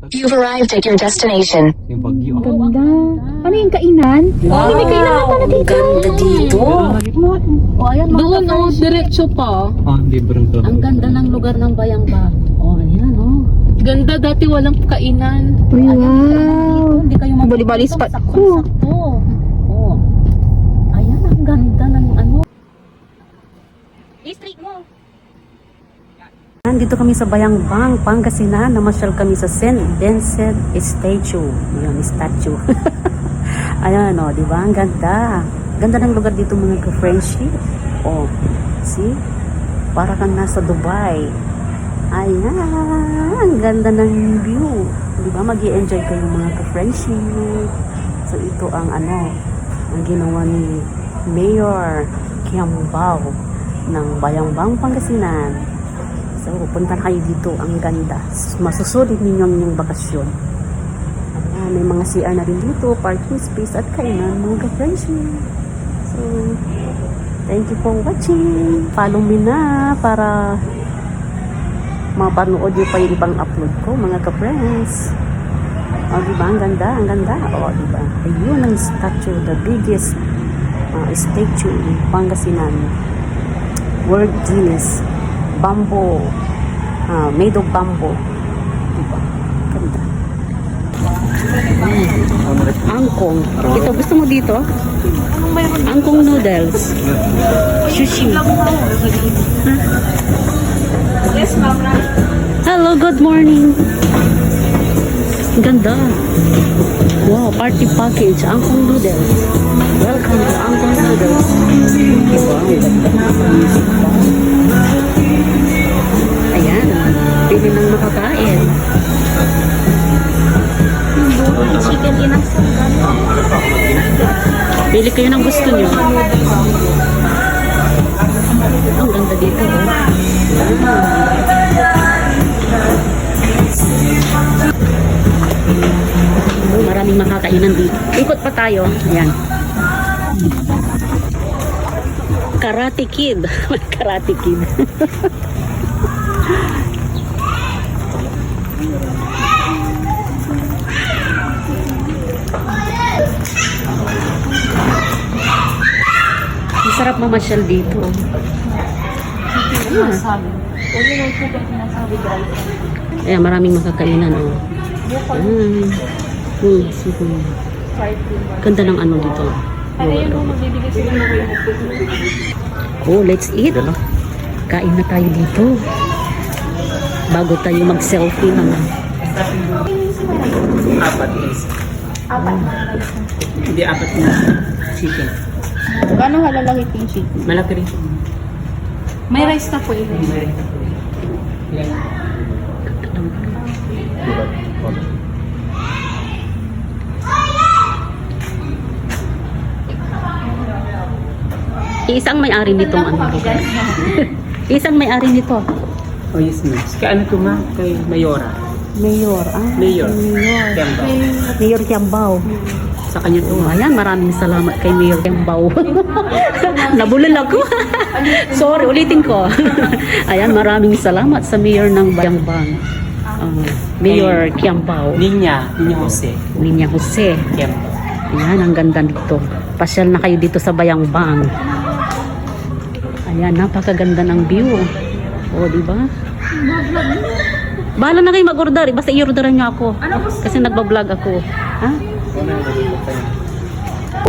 You've arrived at your destination. Yung bagyo. Ganda. Ano yung kainan? Wow, may kainan na pala dito. Ganda dito. O ayan mga Doon, ka-friends. diretso pa. Ah, libreng to. Ang ganda ng lugar ng Bayangba. O ayan o. Ganda, dati walang kainan. Uy, wow. Hindi kayo Bali-bali spot. Sakto. O. Ayan ang ganda ng ano. I-streak mo. Nandito kami sa Bayangbang, Pangasinan. Namasyal kami sa St. Vincent Statue. Yan, statue. Ayan o, di ba? Ang ganda. Ganda ng lugar dito mga ka-friendship. O, see? Para kang nasa Dubai. Ayan, ang ganda ng view. Di ba? Mag-i-enjoy kayo mga ka-friendship. So, ito ang ano, ang ginawa ni Mayor Kiambao ng Bayangbang, Pangasinan. So, punta na kayo dito. Ang ganda. Masusulit ninyo ang inyong bakasyon. Ayan, may mga CR na rin dito, parking space at kainan, mga ka-friendship. So, thank you for watching. Follow me na para mapanood nyo pa yung pang-upload ko, mga ka-friends. O, diba? Ang ganda, ang ganda. O, diba? Ayun ang statue, the biggest statue in Pangasinan. World Guinness. Bamboo. Made of bamboo. Diba? Ganda. Angkong. Ito, gusto mo dito? Angkong noodles. Sushi. Hello, good morning. Ganda. Wow, party package. Angkong noodles. Welcome to Angkong noodles. Wow, ganda. Ayan, pili ng makakain. Chicken inasal. Pili kayo ng gusto nyo. Ang ganda dito. Maraming makakainan dito. Ikot pa tayo. Ayan. Karate Kid. Karate Kid. Masarap mamasyal dito. Ayan, maraming makakainan. Oh. Sige. Ganda ng ano dito. Oh, let's eat. Kain na tayo dito. Bago tayo mag-selfie naman. Apat is. Hindi, apat na chicken. Gano'ng halalaki yung chicken? Malaki rin. May rice na po yun. Isang may-ari nitong ano. Isang may-ari nito. Oh, yes, ma'am. Kaya ano to, ma'am? Kay Mayora. Mayor. Mayor. Mayor. Kiambao. Mayor Kiambao. Sa kanya to, ma'am. Ayan, maraming salamat kay Mayor Kiambao. Nabulol ako. Sorry, ulitin ko. Ayan, maraming salamat sa Mayor ng Bayangbang. Mayor Kiambao. Ninya Jose. Ninya Jose. Kiambao. Ayan, ang ganda dito. Pasyal na kayo dito sa Bayangbang. Ayan, napakaganda ng view. O, diba? Bahala na kayo mag-order. Basta i-orderan nyo ako. Kasi nagbablog ako. Ha?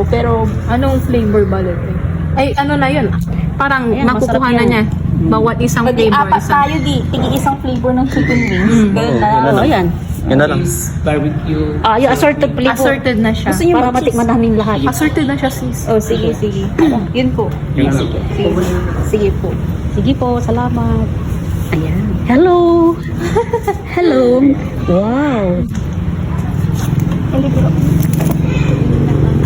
Pero anong flavor ba dito? Ay, ano na yun? Parang Ayan, nakukuha masarap na yan. niya. Bawat isang Pwede flavor. apat tayo tigi isang flavor ng chicken wings. Ganun na. O, ayan. Yan na lang. Barbecue. Yung assorted flavor. Assorted na siya. Gusto niyo Para mag-cheese? matikman namin lahat. Assorted na siya, sis. Oh, sige. Yun po. Yun lang. Sige po. Sige po, salamat. Ayan. Hello! Hello! Wow!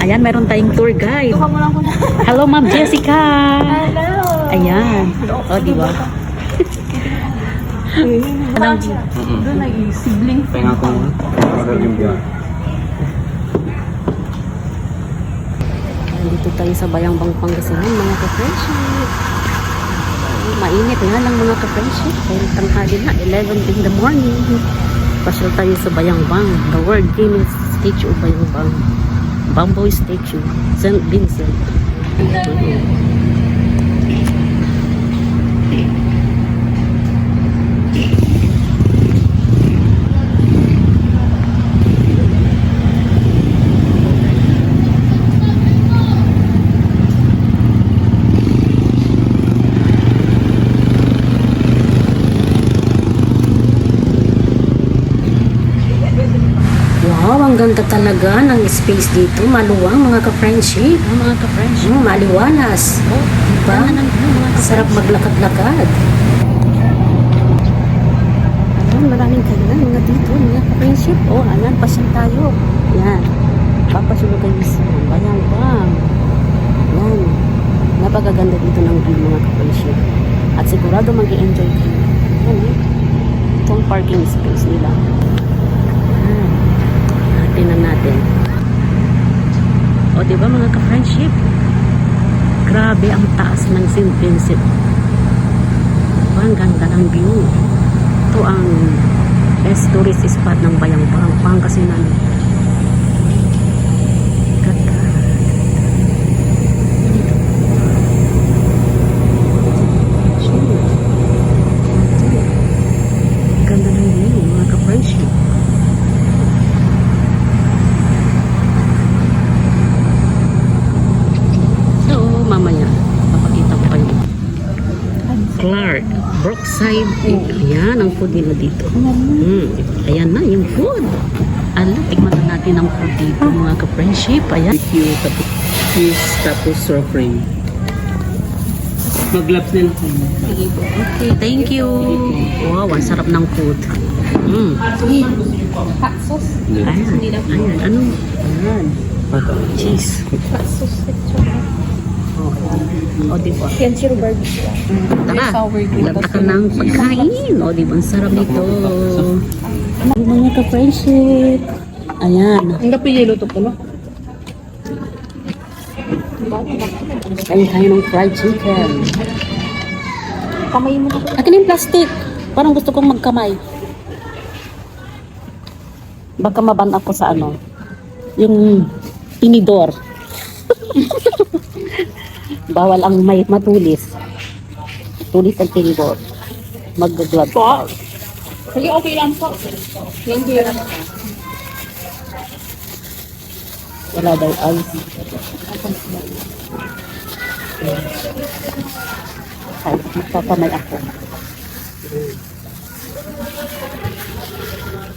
Ayan, meron tayong tour guide. Tuka mo lang ko na. Hello, Ma'am Jessica! Hello. Ayan. O, diba? Doon ay sibling. Pahinga ko. Nandito tayo sa Bayangbang, Pangasinan, mga ka-friendship. Mainit nga lang mga ka-friendship. Dahil tanghali na, 11 in the morning. Pasyal tayo sa Bayangbang. The world famous statue of Bayangbang. Bamboo statue. St. Vincent. Wow, ang ganda talaga ng space dito. Maluwang mga ka-friendship. Mga ka-friendship. Maliwalas. Diba? Sarap maglakad-lakad. Ayan, maraming kailan mga dito. Mga ka-friendship. Oh, ayan, pasyal tayo. Yan. Papasyalo kayo sa Bayangbang. Yan. Napakaganda dito ng view mga ka-friendship. At sigurado mag-i-enjoy kayo. Yan eh. Itong parking space nila. Tingnan natin. O, diba mga ka-friendship? Grabe ang taas ng St. Vincent. Diba, ang ganda ng view. Ito ang best tourist spot ng Bayangbang, Pangasinan. Ganda. Ganda ng view, mga ka-friendship. Mamaya, papakita ko kayo. Clark, Brookside. Ayan, ang food nila dito. Ayan na, yung food. Ala, tikman na natin ang food dito, mga ka-friendship. Ayan. Cheese tapos surfing. Mag-gloves na lang. Okay, thank you. Wow, ang sarap ng food. Hot sauce. Ayan, ayan, ano? Ayan. Cheese. Hot sauce. O, diba? Kenshiro barbecue. Tara, lata ka ng pagkain. O, diba? Ang sarap nito. Mga ka-friendship. Ayan. Ang gapi yelo to po, no? Kain tayo ng fried chicken. Kamay mo na. Akin yung plastic. Parang gusto kong magkamay. Baka maban ako sa ano. Yung tinidor. Bawal ang may matulis. Tulis ang tinidor. Mag-glove. Sige, okay lang po. Thank you. Wala daw ice. Ay, magpakamay ako.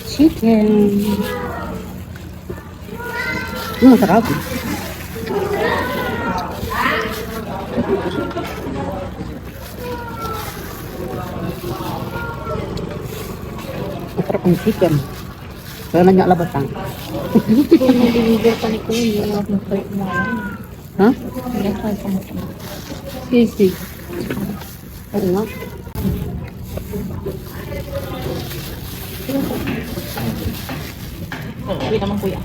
Chicken. Masarap. Masarap ang chicken. Kaya na niya labatan. Kung nag-deliver pa ni Kuya, yung mga mag-try mo lang. Ha? Nag-try pa mo. Sisi. Oo nga. Wait naman Kuya.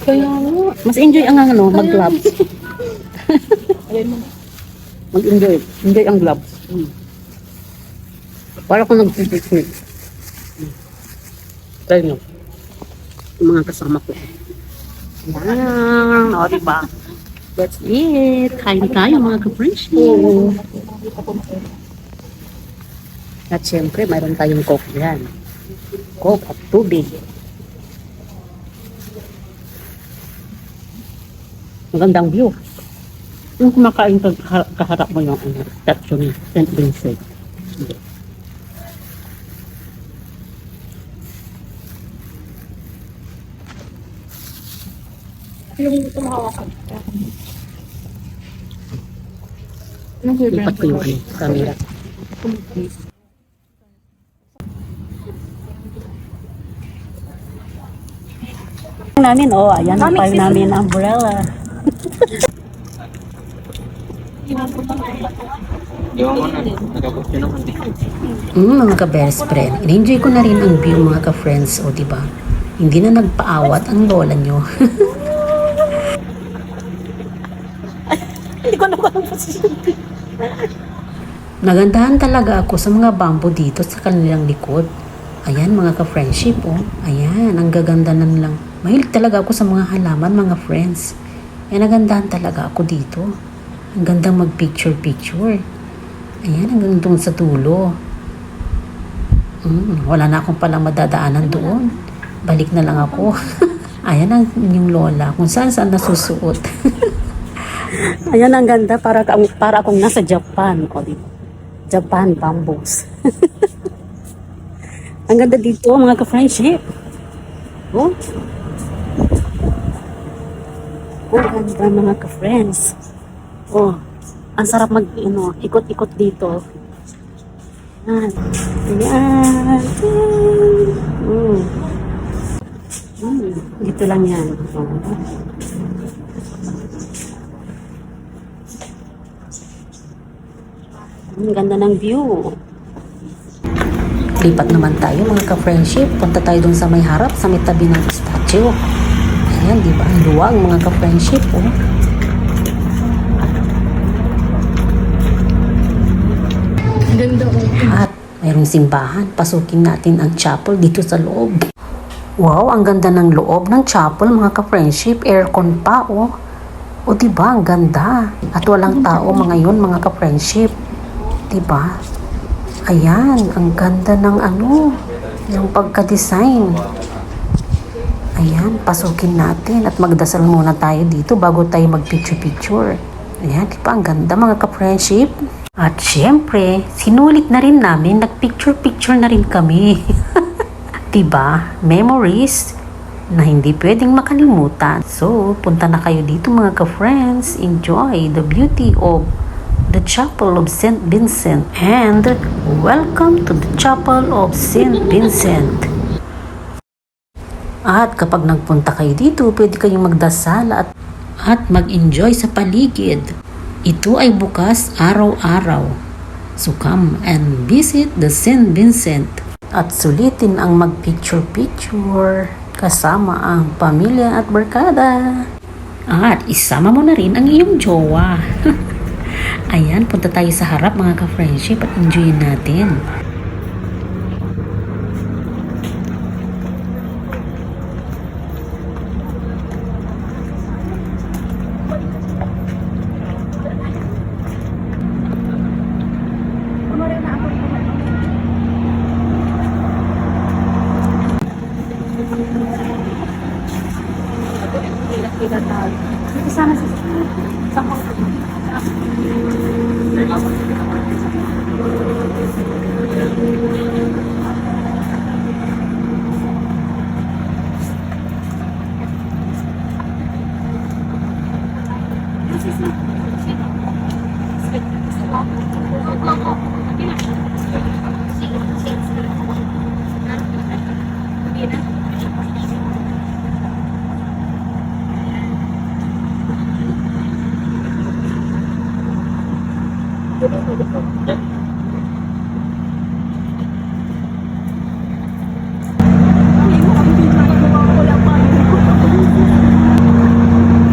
Kaya nga. Mas enjoy ang ano, mag-gloves. Ayun mo. Mag-enjoy. Enjoy ang gloves. Para kung nag-picnic. Try nyo. Yung mga kasama ko. Yan. O, diba? That's it. Kain tayo mga ka-friendship. At syempre, mayroon tayong coke yan. Coke at tubig. Magandang view. Yung kumakain ka, kaharap mo yung statue ni St. Vincent. Yung gusto mo hawakan. Lipat ko yung camera. Namin, oh, ayan ang payo namin, umbrella. Mga ka-best friend, in-enjoy ko na rin ang view mga ka-friends, o diba? Hindi na nagpaawat ang lola nyo. Hindi ko naman ang position. Nagandahan talaga ako sa mga bamboo dito sa kanilang likod. Ayan mga ka-friendship oh. Ayan, ang gaganda na lang. Mahilig talaga ako sa mga halaman mga friends. Ayan, nagandahan talaga ako dito. Ang gandang mag-picture-picture. Ayan, hanggang doon sa dulo. Wala na akong palang madadaanan doon. Balik na lang ako. Ayan ang inyong lola kung saan nasusuot. Ayan ang ganda para akong nasa Japan. O, diba? Japan bamboos. Ang ganda dito mga ka-friendship. Oh. Ang ganda mga ka-friends. Oh, ang sarap ikot-ikot dito. Ayan. Ayan. Dito lang yan. Ang ganda ng view. Lipat naman tayo mga ka-friendship. Punta tayo dun sa may harap, sa may tabi ng statue. Ayan, di ba? Ang luwag mga ka-friendship. Oh. Ganda ko. At mayroong simbahan. Pasukin natin ang chapel dito sa loob. Wow, ang ganda ng loob ng chapel mga ka-friendship. Aircon pa, oh. O diba, ang ganda. At walang tao mga yun mga ka-friendship. Diba? Ayan, ang ganda ng yung pagka-design. Ayan, pasukin natin at magdasal muna tayo dito bago tayo mag-picture-picture. Ayan, diba, ang ganda mga ka-friendship. At syempre, sinulit na rin namin, nag-picture-picture na rin kami. Diba? Memories na hindi pwedeng makalimutan. So, punta na kayo dito mga ka-friends. Enjoy the beauty of the Chapel of St. Vincent. And welcome to the Chapel of St. Vincent. At kapag nagpunta kayo dito, pwede kayong magdasal at mag-enjoy sa paligid. Ito ay bukas araw-araw. So come and visit the St. Vincent. At sulitin ang mag-picture-picture kasama ang pamilya at barkada. At isama mo na rin ang iyong jowa. Ayan, punta tayo sa harap mga ka-friendship at enjoyin natin.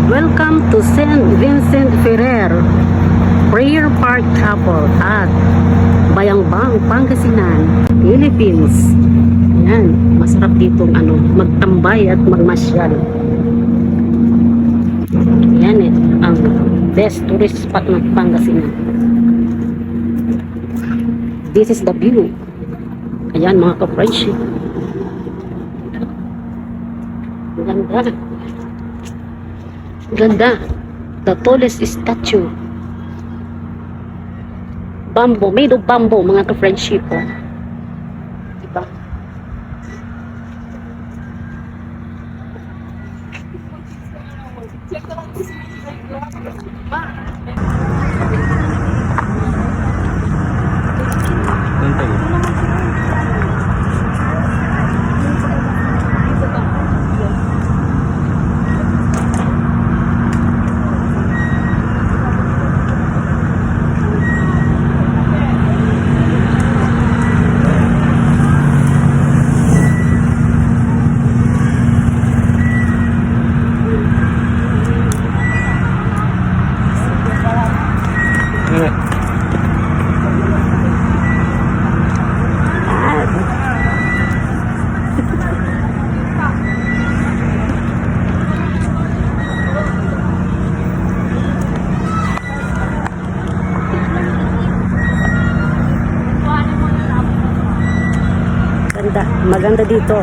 Welcome to St. Vincent Ferrer Prayer Park Chapel at Bayambang, Pangasinan, Philippines. Ayan, masarap ditong magtambay at magmasyal. Ayan ang best tourist spot ng Pangasinan. This is the view. Ayan mga ka-friendship. Ganda. Ganda. The tallest statue. Bamboo. Made of bamboo mga ka-friendship. Oh. Diba? Maganda. Maganda dito.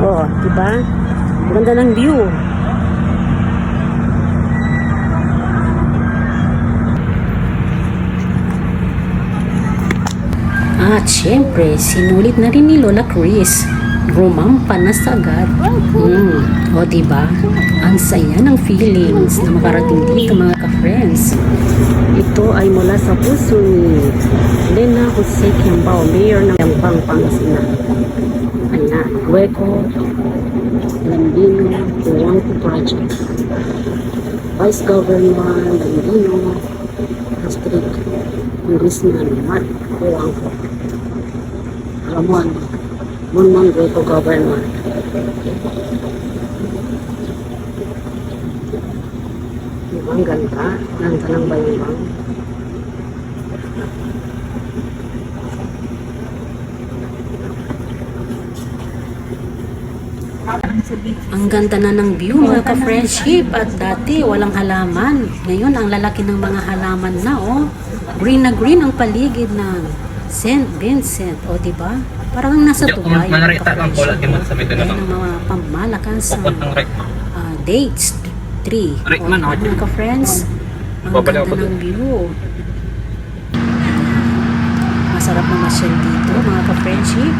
Oh, diba? Maganda ng view. At syempre, sinulit na rin ni Lola Chris. Rumampa na sagad. O diba? Ang saya ng feelings na makarating dito mga ka-friends. Ito ay mula sa puso ni Lena Jose Kiambao, Mayor ng Yampang, Pangasinan. Ayan, Hueco Lambino Huangco Project. Vice Governor Lambino, District Congressman Mark Huangco. Ramon Munmon Hueco Governor. Ang ganda ng bayibang. Ang ganda na ng view mga ka-friendship, at dati walang halaman. Ngayon ang lalaki ng mga halaman na green na green ang paligid ng St. Vincent. O diba? Parang nasa Dubai mga ka-friendship. Ayan ang mga pamalakasang dates 3. Mga ka-friends, ang ganda ng view. Masarap na masyal dito mga ka-friendship.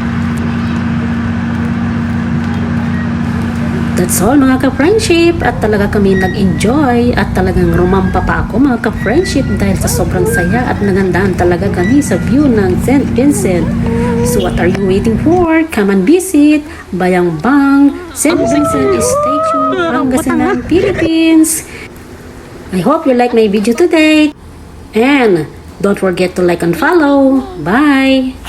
That's all mga ka-friendship, at talaga kami nag-enjoy at talagang rumampa pa ako mga ka-friendship dahil sa sobrang saya at nagandahan talaga kami sa view ng St. Vincent. So what are you waiting for? Come and visit Bayambang St. Vincent Statue, Pangasinan, Philippines. I hope you like my video today, and don't forget to like and follow. Bye!